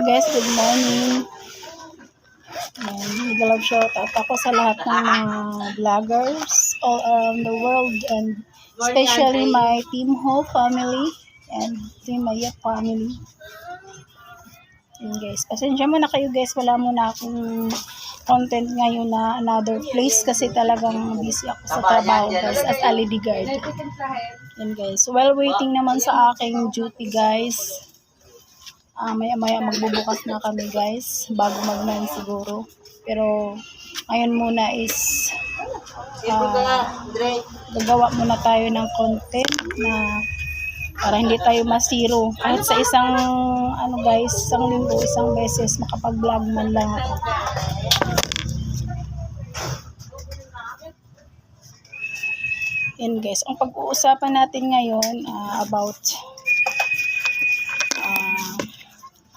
guys, good morning. Love shout out ako sa lahat ng mga vloggers all around the world and especially my Team Ho family and Team Maya family. Yun guys, pasensya mo na kayo guys, wala muna akong content ngayon na another place kasi talagang busy ako sa trabaho guys as a lady guard. Yun guys, while waiting naman sa aking duty guys, maya magbubukas na kami guys bago mag-9 siguro, pero ngayon muna is gagawa muna tayo ng content na para hindi tayo masiro kahit sa isang guys, isang linggo, isang beses makapag-vlog man lang ako. Yan guys, ang pag-uusapan natin ngayon about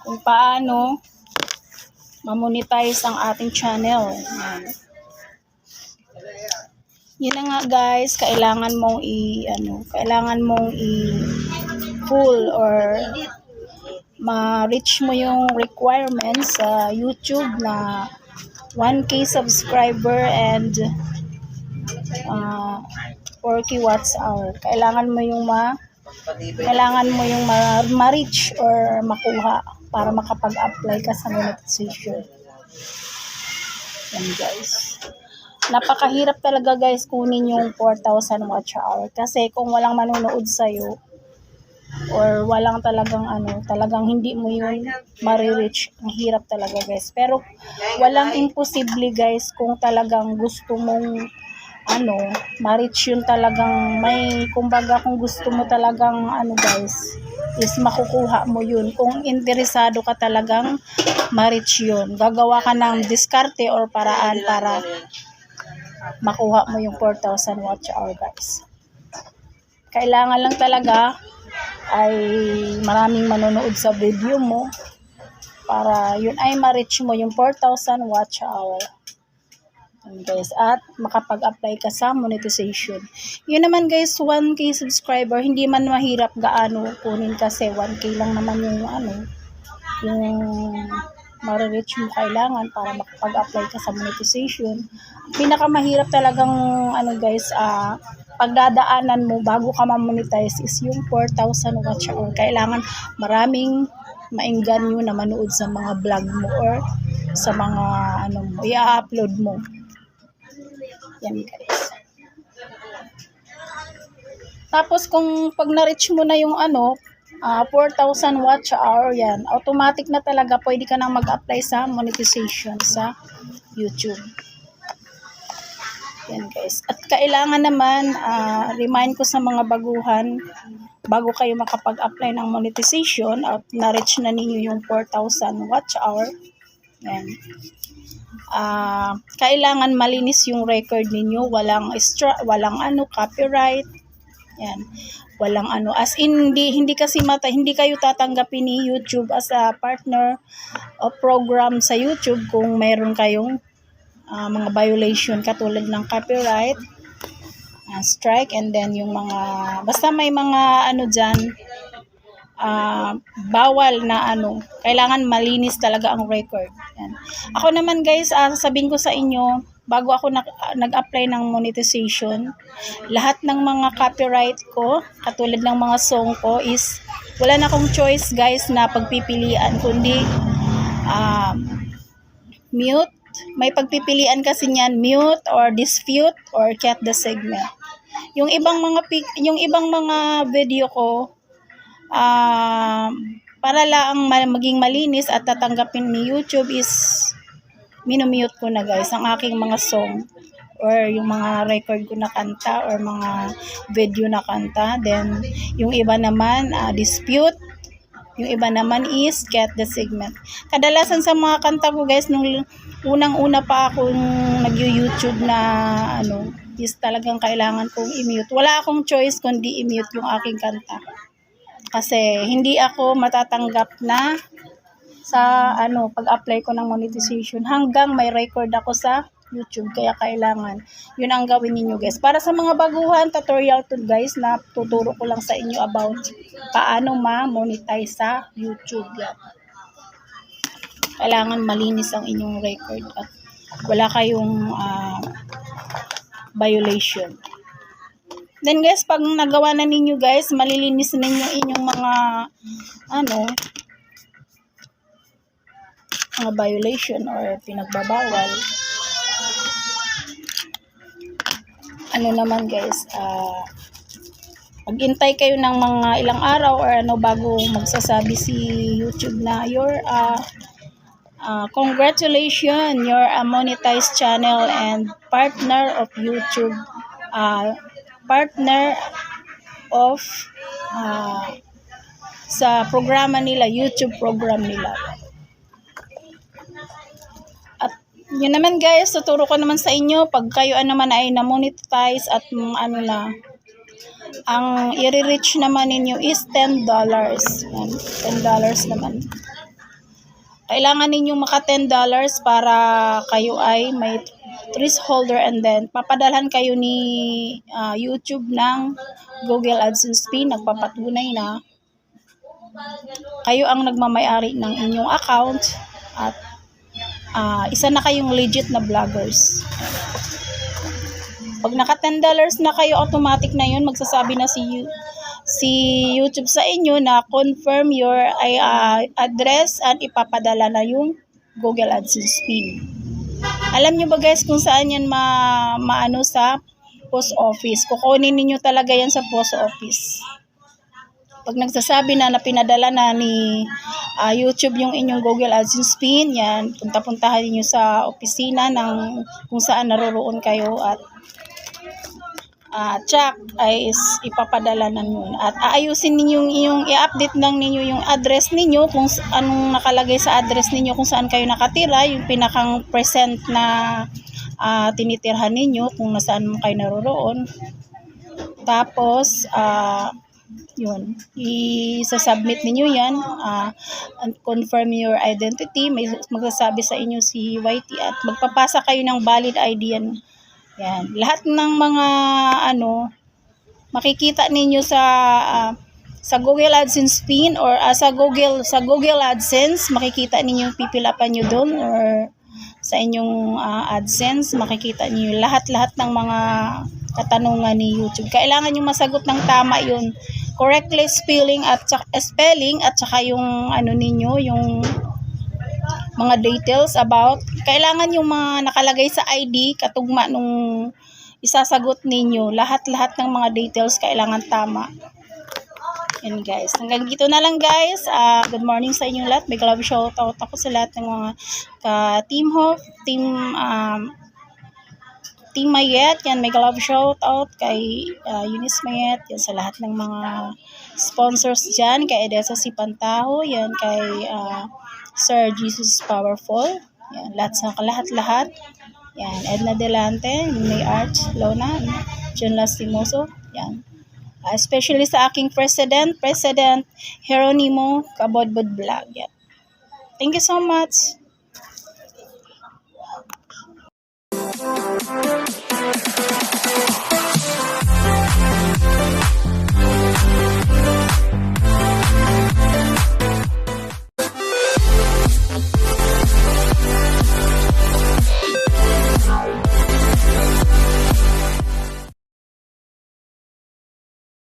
kung paano ma-monetize ang ating channel. Yun na nga guys, kailangan mong full or ma-reach mo yung requirements sa YouTube na 1K subscriber and 4K watch hour. Kailangan mo yung ma-reach or makuha para makapag-apply ka sa monetization. Yan guys. Napakahirap talaga guys kunin yung 4,000 watch hour kasi kung walang manonood sa'yo or walang talagang hindi mo yun ma-reach, ang hirap talaga guys. Pero walang imposible guys kung talagang gusto mong ma-reach yun, talagang kumbaga kung gusto mo talagang guys is makukuha mo yun. Kung interesado ka talagang ma-reach yun, gagawa ka ng diskarte or paraan para makuha mo yung 4,000 watch hour guys. Kailangan lang talaga ay maraming manonood sa video mo para yun ay ma-reach mo yung 4,000 watch hour guys, at makapag-apply ka sa monetization. Yun naman guys, 1K subscriber, hindi man mahirap gaano kunin kasi 1K lang naman yung ma-reach mo kailangan para makapag-apply ka sa monetization. Pinakamahirap talagang guys, pagdadaanan mo bago ka ma-monetize is yung 4,000 watch hour. Kailangan maraming maengganyo na manood sa mga vlog mo or sa mga i-upload mo. Yan guys. Tapos kung pag na-reach mo na yung 4,000 watch hour, yan, automatic na talaga pwede ka nang mag-apply sa monetization sa YouTube. Yan guys. At kailangan naman, remind ko sa mga baguhan, bago kayo makapag-apply ng monetization at na-reach na ninyo yung 4,000 watch hour, yan, kailangan malinis yung record ninyo, walang copyright, yan, walang as in hindi kayo tatanggapin ni YouTube as a partner o program sa YouTube kung mayroon kayong mga violation katulad ng copyright, strike, and then yung mga basta may mga dyan, bawal na kailangan malinis talaga ang record. Yan. Ako naman guys, sasabihin ko sa inyo, bago ako nag-apply ng monetization, lahat ng mga copyright ko, katulad ng mga song ko, is wala na akong choice guys na pagpipilian, kundi mute. May pagpipilian kasi niyan, mute or dispute or cut the segment. Yung ibang mga video ko, para lang maging malinis at tatanggapin ni YouTube, is minumute ko na guys ang aking mga song or yung mga record ko na kanta or mga video na kanta. Then yung iba naman dispute, yung iba naman is cut the segment. Kadalasan sa mga kanta ko guys, nung unang-una pa akong nag-YouTube na is talagang kailangan kong i-mute. Wala akong choice kundi i-mute yung aking kanta. Kasi hindi ako matatanggap na sa pag-apply ko ng monetization hanggang may record ako sa YouTube. Kaya kailangan, yun ang gawin niyo guys. Para sa mga baguhan, tutorial to guys, na tuturo ko lang sa inyo about paano ma-monetize sa YouTube. Yan. Kailangan malinis ang inyong record at wala kayong violation. Then guys, pag nagawa na ninyo guys, malilinis ninyo inyong mga mga violation or pinagbabawal. Naman guys, maghintay kayo ng mga ilang araw or bago magsasabi si YouTube na congratulations, you're a monetized channel and partner of YouTube, partner of sa programa nila, YouTube program nila. At yun naman guys, tuturo ko naman sa inyo pag kayo naman ay na-monetize at ang i-reach naman ninyo is $10. Yan, $10 naman. Kailangan ninyo maka $10 para kayo ay may thresholder and then papadalhan kayo ni YouTube ng Google AdSense Pin. Nagpapatunay na kayo ang nagmamayari ng inyong account at isa na kayong legit na vloggers. Pag naka $10 na kayo, automatic na yun, magsasabi na si YouTube sa inyo na confirm your address at ipapadala na yung Google AdSense Pin. Alam nyo ba guys kung saan yan maano sa post office? Kukunin ninyo talaga yan sa post office. Pag nagsasabi na pinadala na ni YouTube yung inyong Google AdSense Pin, yan, punta-puntahan niyo sa opisina ng kung saan naroroon kayo at check ay ipapadala na yun. At aayusin ninyo yung i-update lang ninyo yung address ninyo, kung anong nakalagay sa address ninyo, kung saan kayo nakatira, yung pinakang present na tinitirhan ninyo, kung nasaan kayo naroroon. Tapos, yun, i-submit ninyo yan, and confirm your identity. May magsasabi sa inyo si YT at magpapasa kayo ng valid ID yan. Yan, lahat ng mga makikita ninyo sa Google AdSense Pin or sa Google AdSense, makikita ninyo yung pipilapan nyo doon or sa inyong AdSense, makikita niyo lahat-lahat ng mga katanungan ni YouTube. Kailangan yung masagot ng tama yun. Correctly spelling at saka yung ninyo, yung mga details about, kailangan yung mga nakalagay sa ID katugma nung isasagot ninyo, lahat-lahat ng mga details kailangan tama. Yan guys, hanggang dito na lang guys. Good morning sa inyong lahat. Big love shoutout ako sa lahat ng mga ka-Team Hope, Team Mayet, yan, mega love shoutout kay Eunice Mayet, yan, sa lahat ng mga sponsors dyan, kay Edesa Sipantaho, yan, kay Sir Jesus Powerful, yan, lahat, yan, Edna Delante, May Arch, Lona, John Lastimoso, yan, especially sa aking President Jeronimo Kabodbod Vlog, yan. Thank you so much.